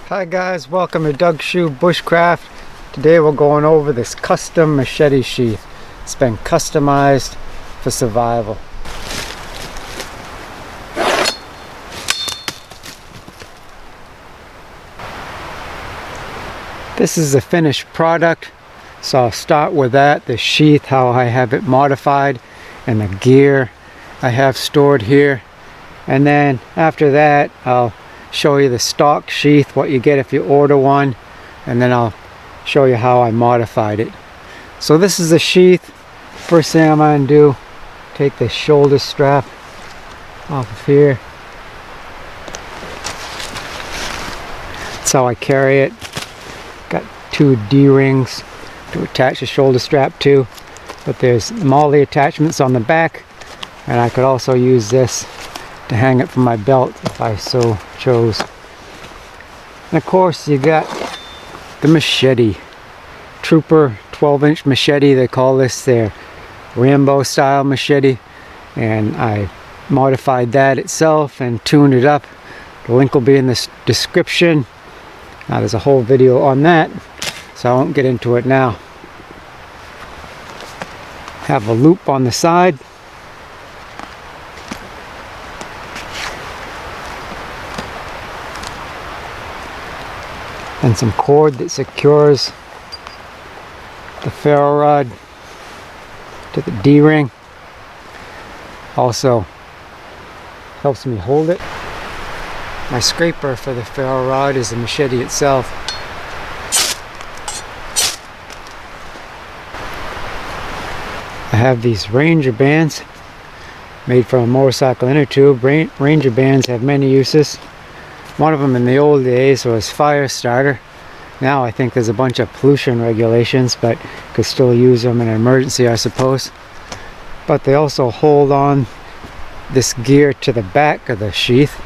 Hi guys, welcome to Doug's Shoe Bushcraft. Today we're going over this custom machete sheath. It's been customized for survival. This is the finished product, so I'll start with that, the sheath, how I have it modified, and the gear I have stored here. And then after that I'll show you the stock sheath, what you get if you order one, and then I'll show you how I modified it. So this is the sheath. First thing I'm going to do, take the shoulder strap off of here. That's how I carry it. Got two D-rings to attach the shoulder strap to, but there's MOLLE attachments on the back, and I could also use this to hang it from my belt if I so chose. And of course you got the machete. Truper 12-inch machete, they call this their Rambo style machete, and I modified that itself and tuned it up. The link will be in the description. There's a whole video on that, so I won't get into it now. Have a loop on the side. And some cord that secures the ferro rod to the D-ring. Also helps me hold it. My scraper for the ferro rod is the machete itself. I have these Ranger bands made from a motorcycle inner tube. Ranger bands have many uses. One of them in the old days was fire starter. Now I think there's a bunch of pollution regulations, but could still use them in an emergency, I suppose. But they also hold on this gear to the back of the sheath.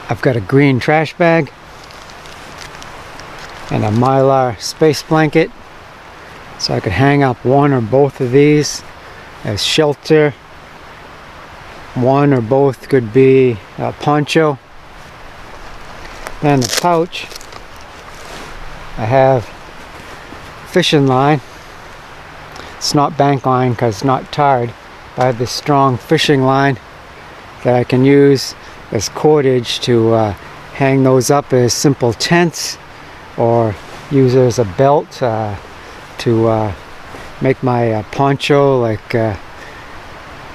I've got a green trash bag and a Mylar space blanket, so I could hang up one or both of these as shelter. One or both could be a poncho. Then the pouch, I have fishing line. It's not bank line because it's not tarred, but I have this strong fishing line that I can use as cordage to hang those up as simple tents, or use it as a belt to make my poncho like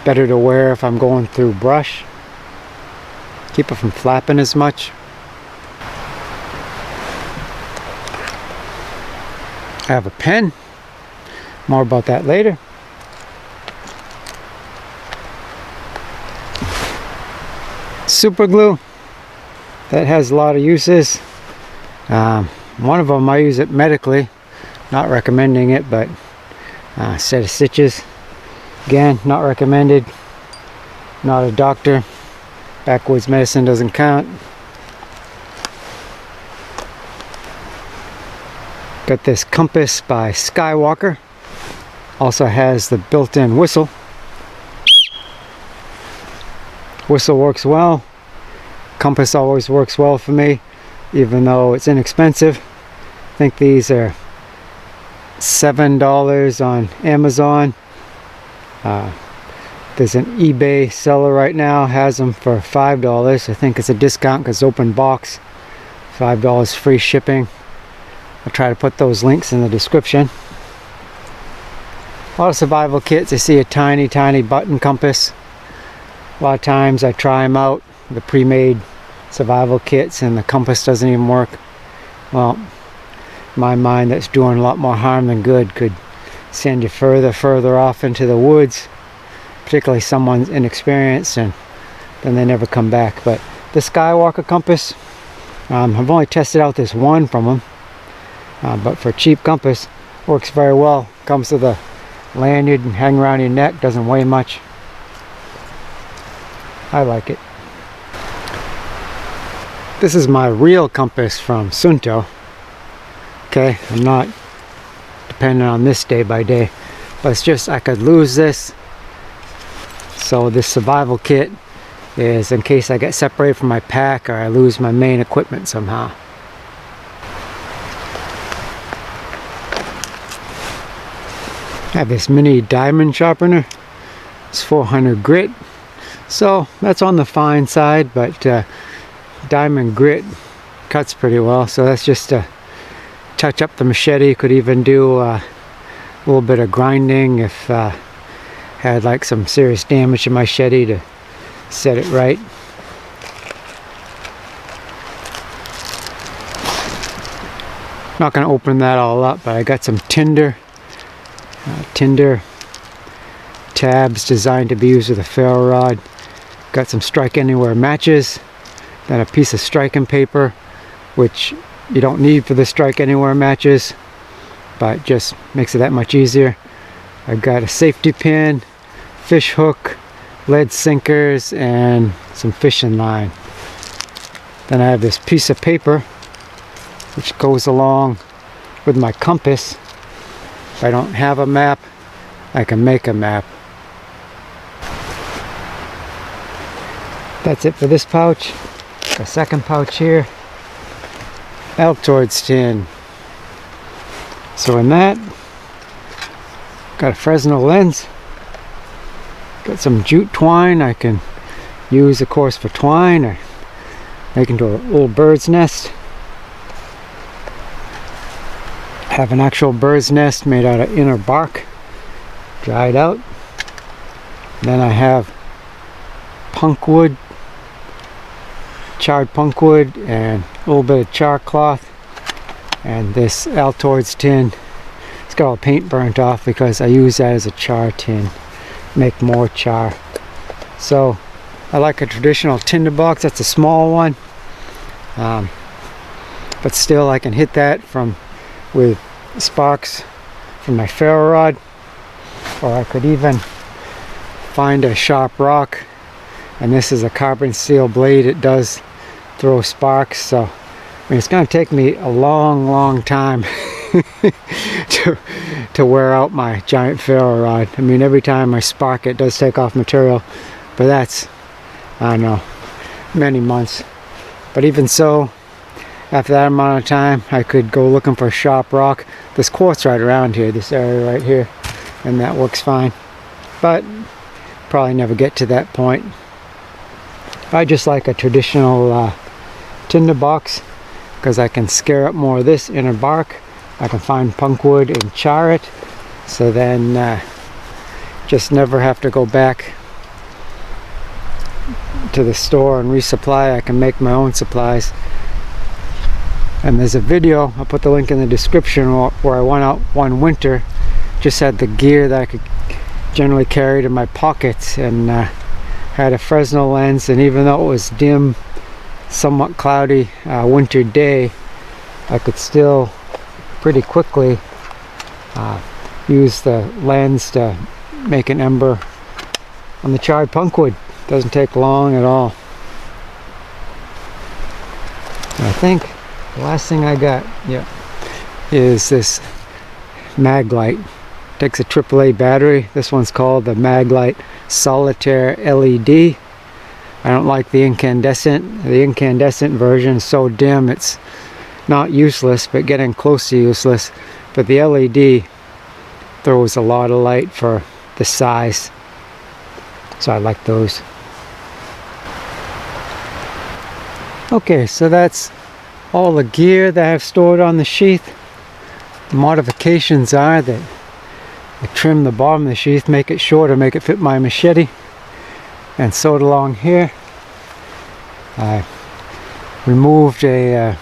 better to wear if I'm going through brush. Keep it from flapping as much. I have a pen. More about that later. Super glue, that has a lot of uses. One of them I use it medically, not recommending it, but set of stitches, again not recommended, not a doctor, backwoods medicine doesn't count. Got this compass by Skywalker, also has the built-in whistle. Whistle works well. Compass always works well for me, even though it's inexpensive. I think these are $7 on Amazon. There's an eBay seller right now, has them for $5. I think it's a discount because it's open box. $5 free shipping. I'll try to put those links in the description. A lot of survival kits, I see a tiny button compass. A lot of times I try them out, the pre-made survival kits, and the compass doesn't even work. Well, in my mind, that's doing a lot more harm than good. Could send you further off into the woods, particularly someone's inexperienced, and then they never come back. But the Skywalker compass, I've only tested out this one from them, but for a cheap compass, works very well. Comes with a lanyard and hang around your neck, doesn't weigh much. I like it. This is my real compass from Sunto. Okay, I'm not dependent on this day by day, but it's just I could lose this. So this survival kit is in case I get separated from my pack or I lose my main equipment somehow. I have this mini diamond sharpener. It's 400 grit, so that's on the fine side, but diamond grit cuts pretty well, so that's just to touch up the machete. Could even do a little bit of grinding if had like some serious damage to my machete to set it right. Not going to open that all up, but I got some tinder tabs designed to be used with a ferro rod. Got some strike anywhere matches, then a piece of striking paper, which you don't need for the strike anywhere matches, but just makes it that much easier. I've got a safety pin, fish hook, lead sinkers, and some fishing line. Then I have this piece of paper which goes along with my compass. If I don't have a map, I can make a map. That's it for this pouch. A second pouch here, Altoids tin. So in that, got a fresnel lens, got some jute twine I can use of course for twine or make into a little bird's nest. Have an actual bird's nest made out of inner bark, dried out. Then I have punk wood, charred punk wood, and a little bit of char cloth, and this Altoids tin. It's got all the paint burnt off because I use that as a char tin, make more char. So I like a traditional tinderbox. That's a small one, but still I can hit that with sparks from my ferro rod, or I could even find a sharp rock, and this is a carbon steel blade. It does throw sparks, so I mean it's going to take me a long time to wear out my giant ferro rod. I mean every time I spark it does take off material, but that's, I don't know, many months. But even so, after that amount of time I could go looking for a sharp rock. There's quartz right around here, this area right here, and that works fine, but probably never get to that point. I just like a traditional tinder box because I can scare up more of this inner bark. I can find punk wood and char it, so then just never have to go back to the store and resupply. I can make my own supplies. And there's a video, I'll put the link in the description, where I went out one winter, just had the gear that I could generally carry in my pockets, and had a Fresnel lens, and even though it was dim, somewhat cloudy winter day, I could still pretty quickly use the lens to make an ember on the charred punkwood. Doesn't take long at all. And I think the last thing I got, is this mag light. Takes a AAA battery. This one's called the Mag Light Solitaire LED. I don't like the incandescent. The incandescent version is so dim it's not useless, but getting close to useless. But the LED throws a lot of light for the size, so I like those. Okay, so that's all the gear that I've stored on the sheath. The modifications are that I trim the bottom of the sheath, make it shorter, make it fit my machete, and sewed along here. I removed a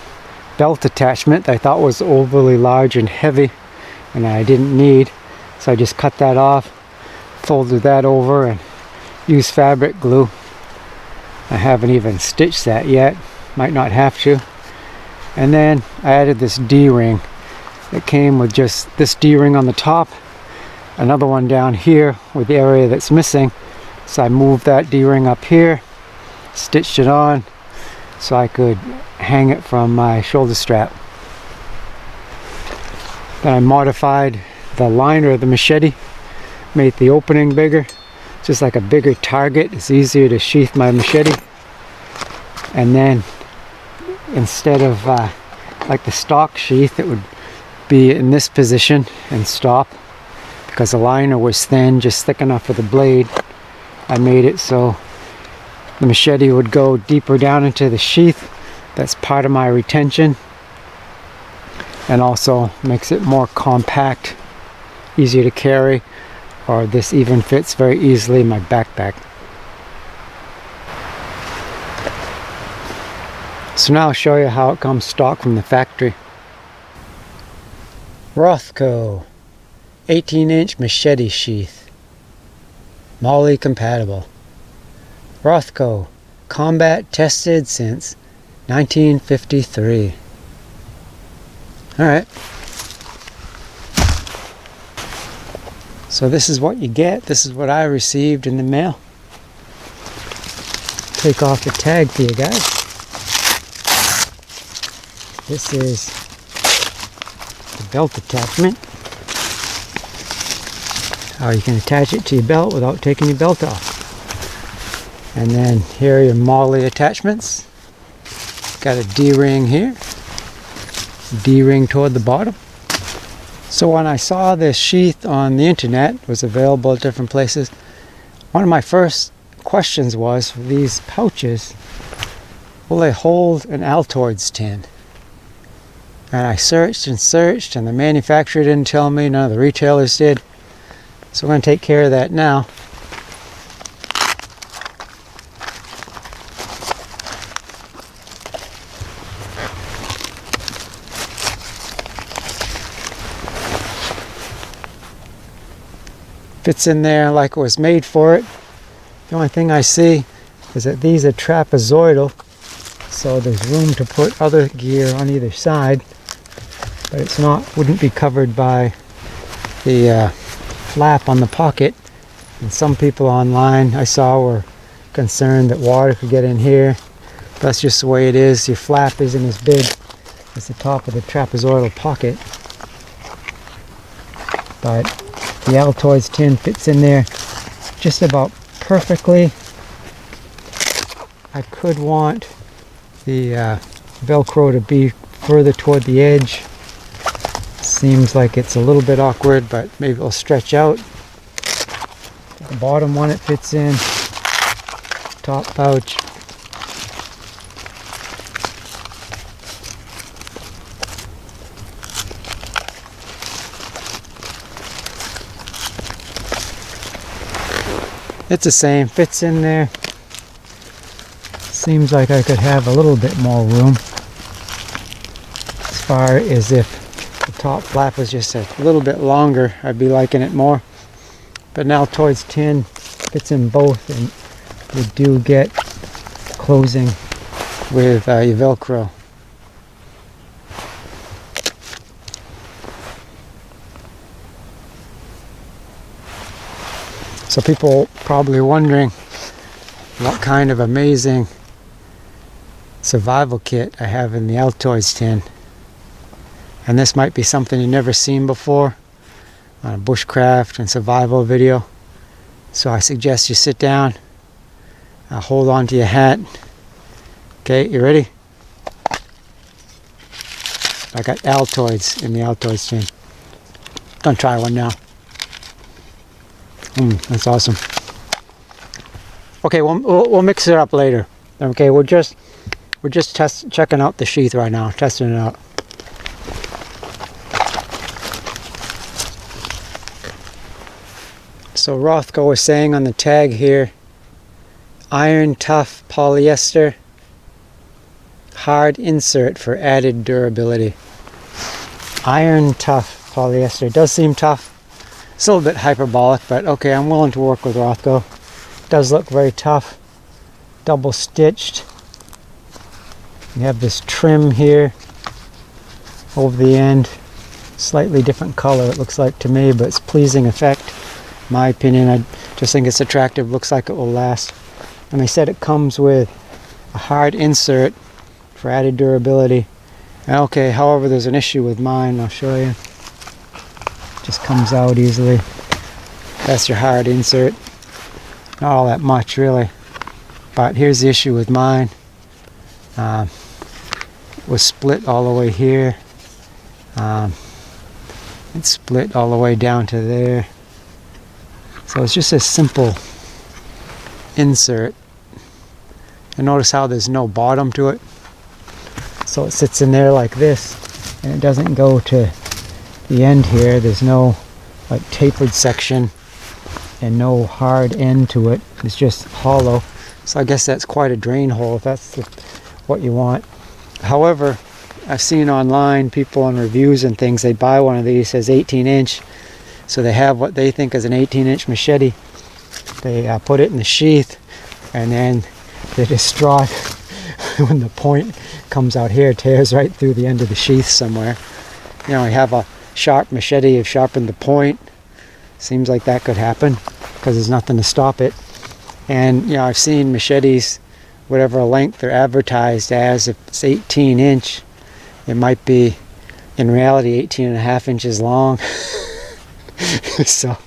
belt attachment that I thought was overly large and heavy and I didn't need, so I just cut that off, folded that over, and used fabric glue. I haven't even stitched that yet, might not have to. And then I added this D-ring. It came with just this D-ring on the top, another one down here with the area that's missing, so I moved that D-ring up here, stitched it on so I could hang it from my shoulder strap. Then I modified the liner of the machete, made the opening bigger, just like a bigger target. It's easier to sheath my machete. And then instead of like the stock sheath, it would be in this position and stop. Because the liner was thin, just thick enough for the blade, I made it so the machete would go deeper down into the sheath. That's part of my retention, and also makes it more compact, easier to carry, or this even fits very easily in my backpack. So now I'll show you how it comes stock from the factory. Rothco 18-inch machete sheath, MOLLE compatible. Rothco, combat tested since 1953. Alright. So this is what you get. This is what I received in the mail. Take off the tag for you guys. This is the belt attachment. How you can attach it to your belt without taking your belt off. And then here are your MOLLE attachments. Got a D-ring here, D-ring toward the bottom. So when I saw this sheath on the internet, it was available at different places, one of my first questions was, for these pouches, will they hold an Altoids tin? And I searched and searched, and the manufacturer didn't tell me, none of the retailers did. So we're going to take care of that now. Fits in there like it was made for it. The only thing I see is that these are trapezoidal, so there's room to put other gear on either side, but it's not, wouldn't be covered by the flap on the pocket. And some people online I saw were concerned that water could get in here. That's just the way it is. Your flap isn't as big as the top of the trapezoidal pocket, but the Altoids tin fits in there just about perfectly. I could want the Velcro to be further toward the edge. Seems like it's a little bit awkward, but maybe it'll stretch out. The bottom one it fits in. Top pouch. It's the same, fits in there. Seems like I could have a little bit more room, as far as if the top flap was just a little bit longer, I'd be liking it more. But an Altoids tin fits in both, and you do get closing with your Velcro. So people probably wondering what kind of amazing survival kit I have in the Altoids tin. And this might be something you've never seen before on a bushcraft and survival video. So I suggest you sit down, hold on to your hat. Okay, you ready? I got Altoids in the Altoids tin. Don't try one now. That's awesome. Okay, we'll mix it up later. Okay, we're just checking out the sheath right now, testing it out. So Rothco is saying on the tag here, iron tough polyester, hard insert for added durability. Iron tough polyester. It does seem tough. It's a little bit hyperbolic, but okay, I'm willing to work with Rothco. It does look very tough. Double stitched. You have this trim here over the end. Slightly different color it looks like to me, but it's pleasing effect. In my opinion, I just think it's attractive. Looks like it will last. And they said it comes with a hard insert for added durability. Okay, however, there's an issue with mine. I'll show you. Just comes out easily. That's your hard insert. Not all that much really, but here's the issue with mine. It was split all the way here. It's split all the way down to there. So it's just a simple insert. And notice how there's no bottom to it. So it sits in there like this, and it doesn't go to the end here. There's no like tapered section and no hard end to it. It's just hollow. So I guess that's quite a drain hole if that's what you want. However, I've seen online people on reviews and things, they buy one of these, says 18-inch. So they have what they think is an 18-inch machete. They put it in the sheath, and then they're distraught when the point comes out here, tears right through the end of the sheath somewhere. You know, you have a sharp machete, you've sharpened the point. Seems like that could happen because there's nothing to stop it. And you know, I've seen machetes, whatever length they're advertised as, if it's 18-inch, it might be in reality 18.5 inches long. So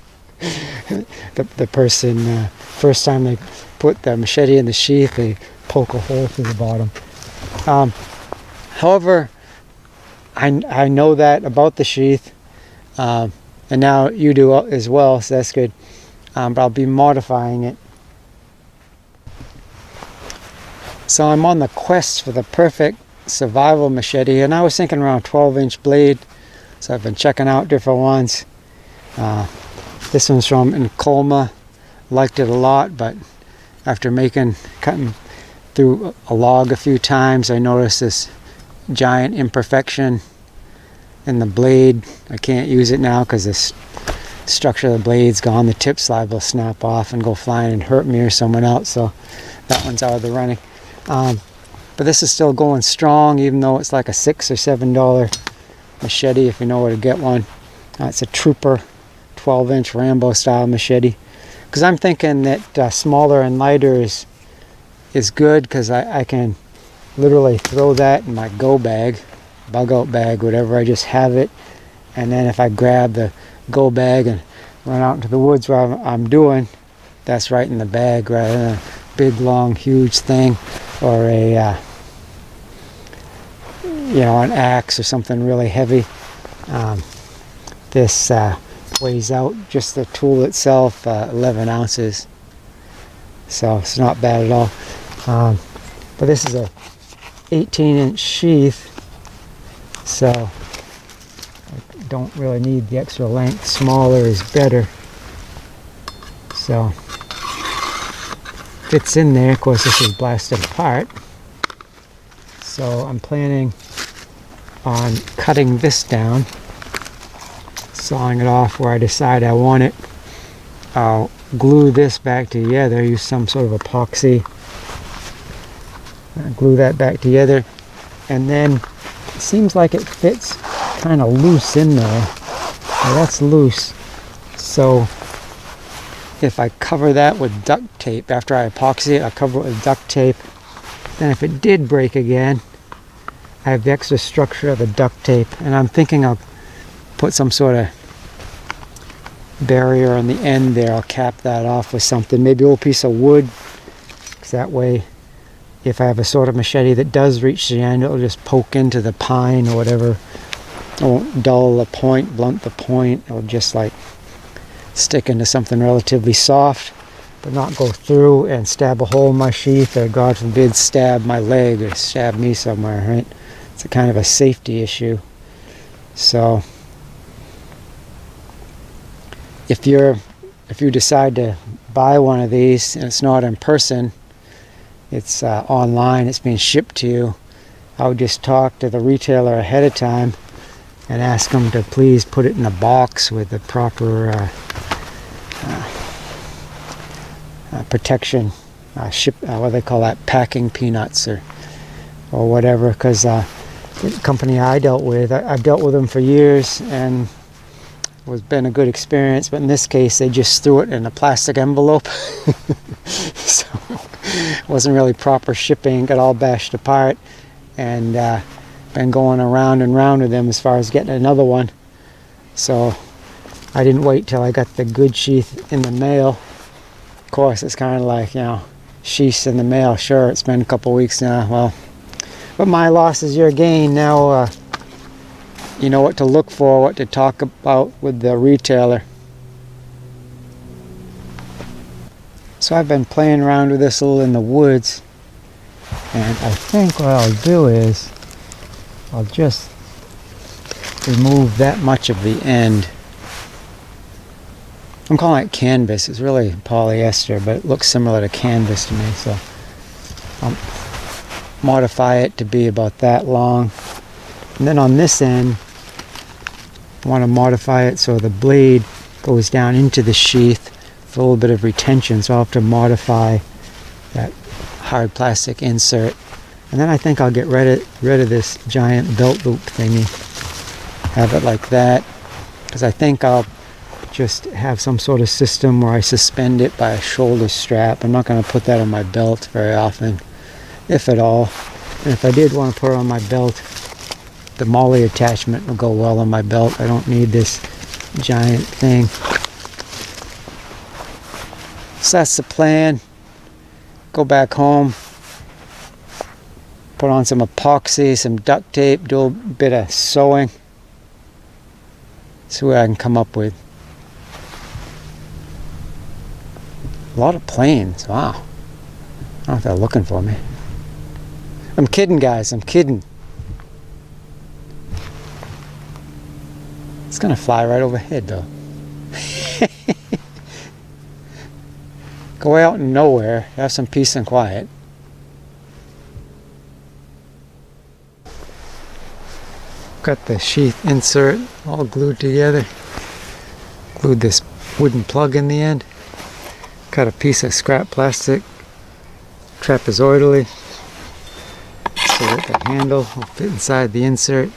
the person, first time they put the machete in the sheath, they poke a hole through the bottom. However, I know that about the sheath, and now you do as well, so that's good. But I'll be modifying it. So I'm on the quest for the perfect survival machete, and I was thinking around 12-inch blade. So I've been checking out different ones. This one's from Colma. Liked it a lot, but after cutting through a log a few times, I noticed this giant imperfection in the blade. I can't use it now because the structure of the blade's gone. The tip's liable to snap off and go flying and hurt me or someone else, so that one's out of the running. But this is still going strong, even though it's like a $6 or $7 machete if you know where to get one. It's a Truper 12-inch Rambo style machete, because I'm thinking that smaller and lighter is good, because I can literally throw that in my go bag, bug out bag, whatever. I just have it, and then if I grab the go bag and run out into the woods where I'm doing, that's right in the bag rather than a big long huge thing, or a you know, an axe or something really heavy. This weighs out, just the tool itself, 11 ounces, so it's not bad at all. But this is a 18-inch sheath, so I don't really need the extra length. Smaller is better, so fits in there. Of course, this is blasted apart, so I'm planning on cutting this down, sawing it off where I decide I want it. I'll glue this back together, use some sort of epoxy, glue that back together, and then it seems like it fits kind of loose in there. Now that's loose, so if I cover that with duct tape, after I epoxy it, I'll cover it with duct tape. Then if it did break again, I have the extra structure of the duct tape, and I'm thinking I'll put some sort of barrier on the end there. I'll cap that off with something, maybe a little piece of wood, because that way if I have a sort of machete that does reach the end, it'll just poke into the pine or whatever. It won't dull the point, blunt the point. It'll just like stick into something relatively soft, but not go through and stab a hole in my sheath, or God forbid stab my leg or stab me somewhere, right? It's a kind of a safety issue. So if you decide to buy one of these and it's not in person, it's online, it's being shipped to you, I would just talk to the retailer ahead of time and ask them to please put it in a box with the proper protection, what do they call that, packing peanuts or whatever, because the company I dealt with, I've dealt with them for years, and it's been a good experience, but in this case they just threw it in a plastic envelope. So it wasn't really proper shipping, got all bashed apart, and been going around and round with them as far as getting another one. So I didn't wait till I got the good sheath in the mail. Of course, it's kind of like, you know, sheaths in the mail. Sure, it's been a couple weeks now. Well, but my loss is your gain. Now you know what to look for, what to talk about with the retailer. So I've been playing around with this a little in the woods, and I think what I'll do is I'll just remove that much of the end. I'm calling it canvas. It's really polyester, but it looks similar to canvas to me, so I'll modify it to be about that long. And then on this end, I want to modify it so the blade goes down into the sheath for a little bit of retention, so I'll have to modify that hard plastic insert. And then I think I'll get rid of this giant belt loop thingy. Have it like that, because I think I'll just have some sort of system where I suspend it by a shoulder strap. I'm not going to put that on my belt very often, if at all. And if I did want to put it on my belt, the MOLLE attachment will go well on my belt. I don't need this giant thing. So that's the plan. Go back home, put on some epoxy, some duct tape, do a bit of sewing. See what I can come up with. A lot of planes, wow. I don't know if they're looking for me. I'm kidding, guys, I'm kidding. It's gonna fly right overhead though. Go out in nowhere, have some peace and quiet. Got the sheath insert all glued together. Glued this wooden plug in the end. Cut a piece of scrap plastic trapezoidally so that the handle will fit inside the insert.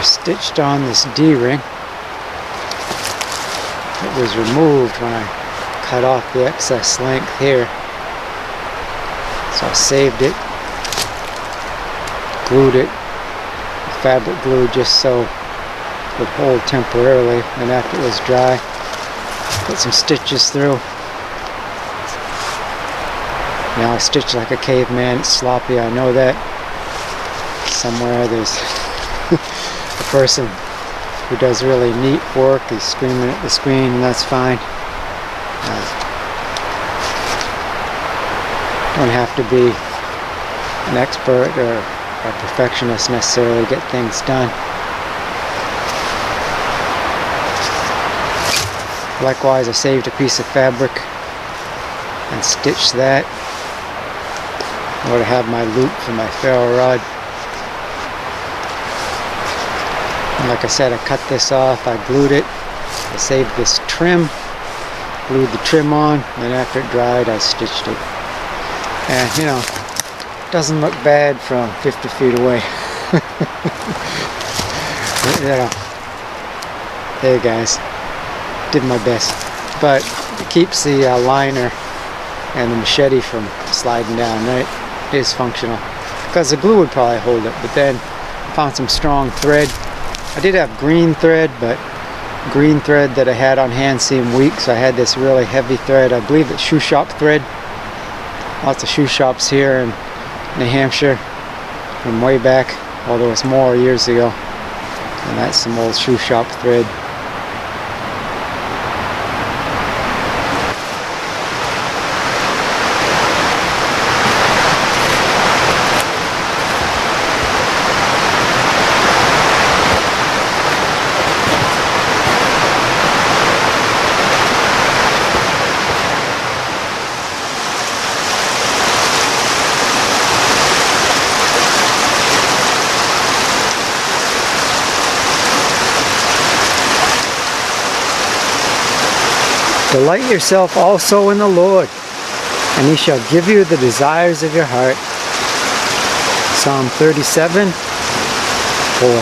stitched on this D-ring. It was removed when I cut off the excess length here. So I saved it, glued it, fabric glue just so it would hold temporarily, and after it was dry, put some stitches through. Now I stitch like a caveman, it's sloppy, I know that. Somewhere there's a person who does really neat work, he's screaming at the screen, and that's fine. Don't have to be an expert or a perfectionist necessarily to get things done. Likewise, I saved a piece of fabric and stitched that in order to have my loop for my ferro rod. And like I said, I cut this off, I glued it, I saved this trim, glued the trim on, and after it dried I stitched it. And you know, doesn't look bad from 50 feet away. You know, hey guys, did my best. But it keeps the liner and the machete from sliding down, right? It is functional. Because the glue would probably hold it, but then I found some strong thread. I did have green thread, but green thread that I had on hand seemed weak, so I had this really heavy thread. I believe it's shoe shop thread. Lots of shoe shops here in New Hampshire from way back, although it's more years ago. And that's some old shoe shop thread. Delight yourself also in the Lord, and he shall give you the desires of your heart. Psalm 37:4.